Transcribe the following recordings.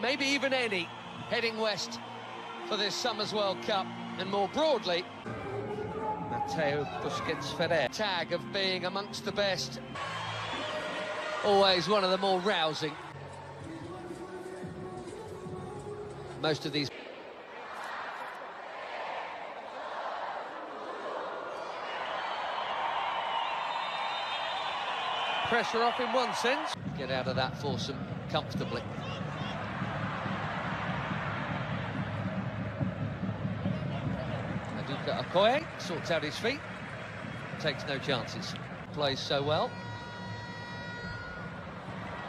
maybe even any, heading west for this summer's World Cup, and more broadly, Mateo Busquets Ferrer. Tag of being amongst the best. Always one of the more rousing. Most of these... Pressure off in one sense. Get out of that foursome comfortably. Maduka Okoye sorts out his feet, takes no chances. Plays so well.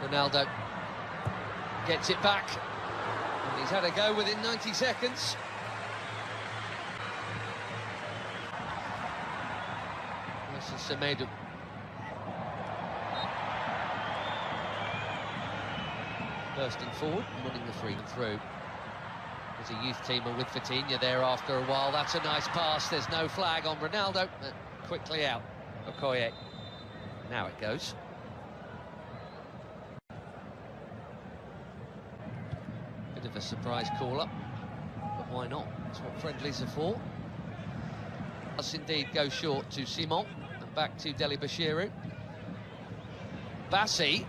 Ronaldo gets it back. And he's had a go within 90 seconds. This is Semedo. Bursting forward and winning the free through. There's a youth teamer with Vitinha there after a while. That's a nice pass. There's no flag on Ronaldo. Quickly out. Okoye. Now it goes. Bit of a surprise call-up, but why not? That's what friendlies are for. Does indeed go short to Simon and back to Dele-Bashiru. Bassi.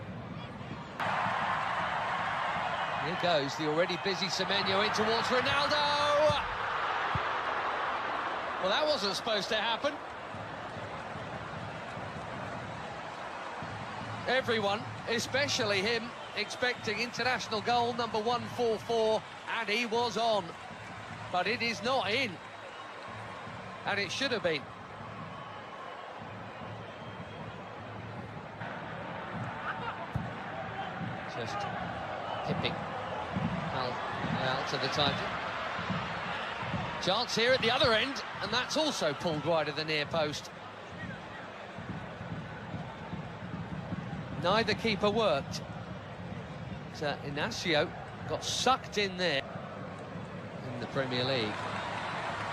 Here goes the already busy Semenyo in towards Ronaldo. Well, that wasn't supposed to happen. Everyone, especially him, expecting international goal number 144, and he was on. But it is not in. And it should have been. Just hipping out to the title. Chance here at the other end, and that's also pulled wide of the near post. Neither keeper worked. But, Inacio got sucked in there in the Premier League.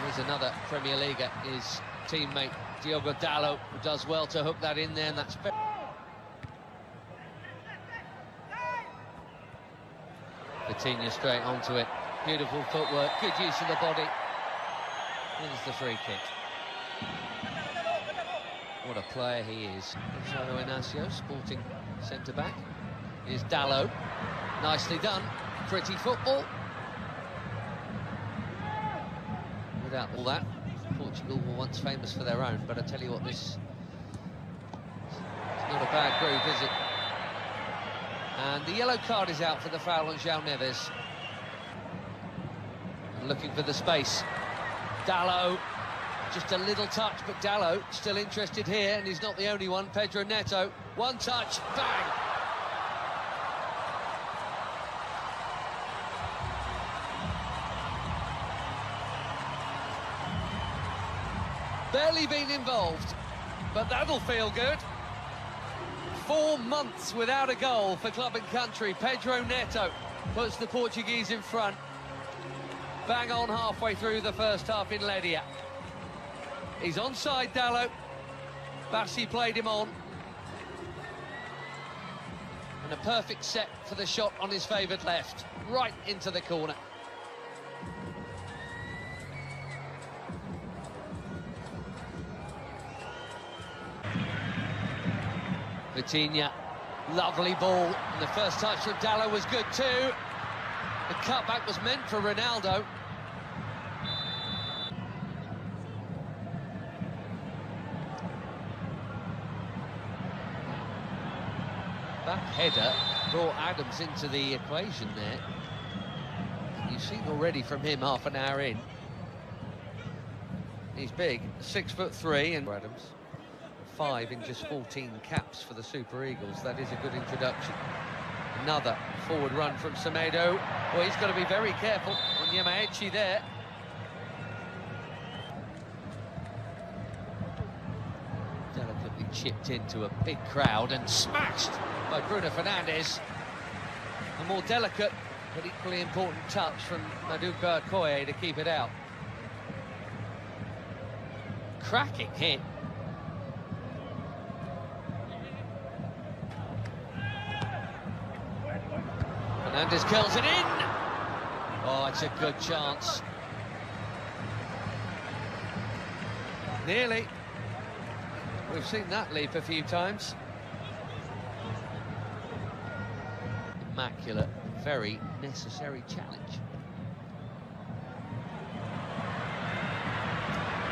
Here's another Premier Leaguer, his teammate Diogo Dalot, who does well to hook that in there, and that's very... Vitinha straight onto it. Beautiful footwork, good use of the body. Here's the free kick. What a player he is. Gonzalo Inacio, sporting centre-back. Here's Dalot. Nicely done. Pretty football. Without all that, Portugal were once famous for their own, but I tell you what, this is not a bad groove, is it? And the yellow card is out for the foul on João Neves. Looking for the space. Dalot, just a little touch, but Dalot still interested here, and he's not the only one. Pedro Neto, one touch, bang! Barely been involved, but that'll feel good. 4 months without a goal for club and country. Pedro Neto puts the Portuguese in front. Bang on halfway through the first half in Ledia. He's onside, Dalot. Bassi played him on. And a perfect set for the shot on his favoured left. Right into the corner. Vitinha, lovely ball, and the first touch from Dalot was good too. The cutback was meant for Ronaldo. That header brought Adams into the equation there. You've seen already from him half an hour in. He's big, 6'3", and Adams. 5 in just 14 caps for the Super Eagles. That is a good introduction. Another forward run from Semedo. Well, he's got to be very careful on Yamaechi there. Delicately chipped into a big crowd and smashed by Bruno Fernandes. A more delicate but equally important touch from Maduka Okoye to keep it out. Cracking hit. Fernandes curls it in. Oh, it's a good chance. Nearly. We've seen that leap a few times. Immaculate, very necessary challenge.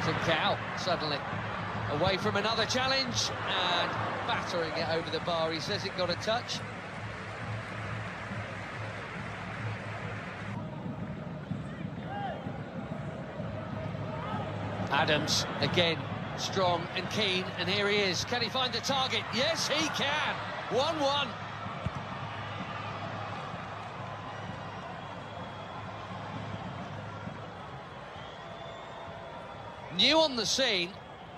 Trincao suddenly away from another challenge and battering it over the bar. He says it got a touch. Adams again, strong and keen, and here he is. Can he find the target? Yes, he can. 1-1. New on the scene,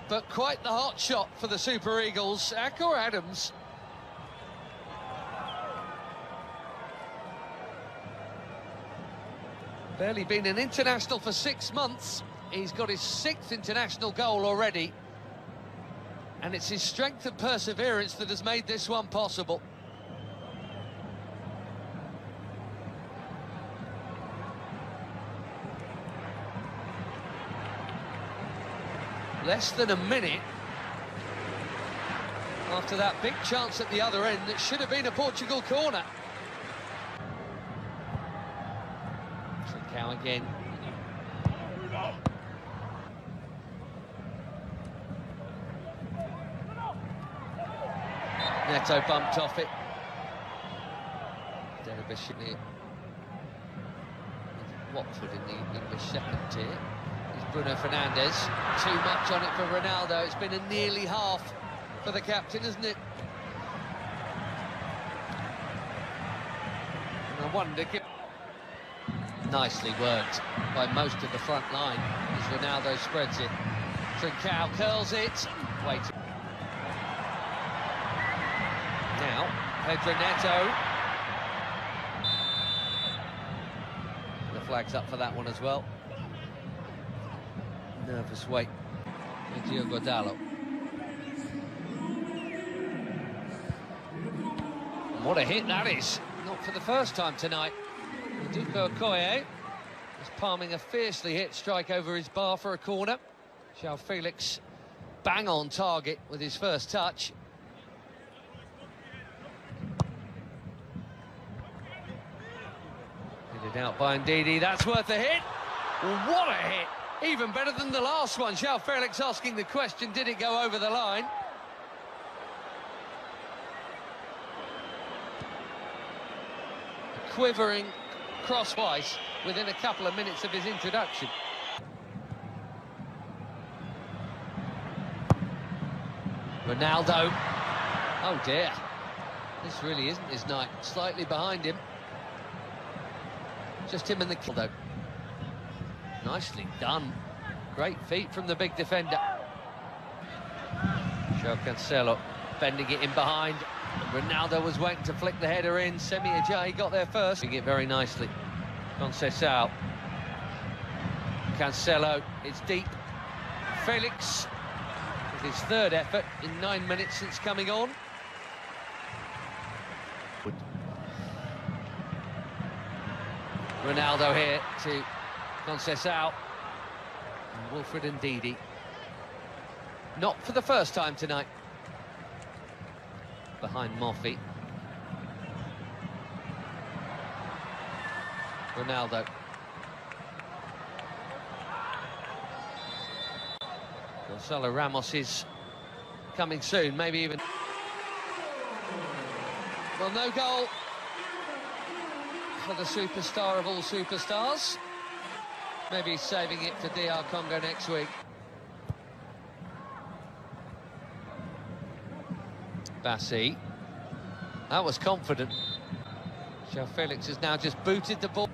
but quite the hot shot for the Super Eagles. Akor Adams. Barely been an international for 6 months. He's got his 6th international goal already. And it's his strength and perseverance that has made this one possible. Less than a minute after that big chance at the other end that should have been a Portugal corner. Trincao again. Neto bumped off it. Derbyshire. Watford in the English second tier. It's Bruno Fernandes. Too much on it for Ronaldo. It's been a nearly half for the captain, isn't it? And I wonder... Nicely worked by most of the front line as Ronaldo spreads it. Trincao curls it. Waiting. Now, Pedro Neto. The flag's up for that one as well. Nervous wait. Diogo Dalot. What a hit that is. Not for the first time tonight. Duco Okoye is palming a fiercely hit strike over his bar for a corner. João Felix bang on target with his first touch. Hit it out by Ndidi. That's worth a hit. What a hit! Even better than the last one. João Felix asking the question, did it go over the line? A quivering crosswise within a couple of minutes of his introduction. Ronaldo. Oh dear. This really isn't his night. Slightly behind him. Just him and the kill though. Nicely done. Great feet from the big defender. João Cancelo bending it in behind. Ronaldo was waiting to flick the header in. Semi Ajayi got there first. Doing it very nicely. Conceição. Cancelo, it's deep. Felix with his third effort in 9 minutes since coming on. Ronaldo here to Conceição. And Wilfred Ndidi. Not for the first time tonight. Behind Moffi. Ronaldo. Gonzalo Ramos is coming soon, maybe even... Well, no goal for the superstar of all superstars. Maybe he's saving it for DR Congo next week. Bassi. That was confident. João Felix has now just booted the ball.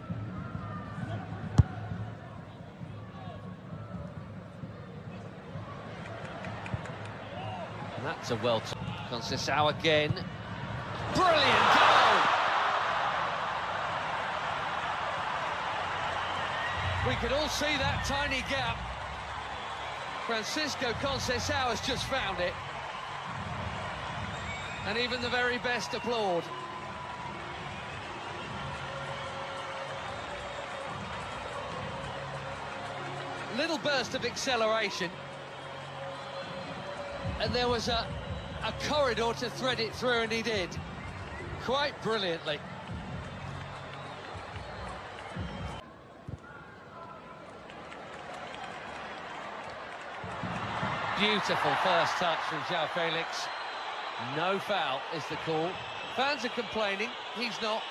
And that's a well... Conceição again. Brilliant goal! We could all see that tiny gap. Francisco Conceição has just found it. And even the very best applaud. little burst of acceleration, and there was a corridor to thread it through, and he did quite brilliantly. Beautiful first touch from João Felix. No foul is the call. Fans are complaining, he's not,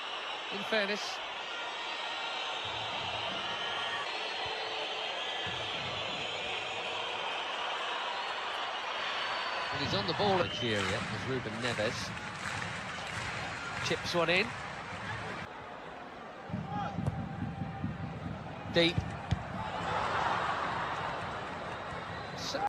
in fairness. And he's on the ball. Nigeria is Ruben Neves. Chips one in. Deep.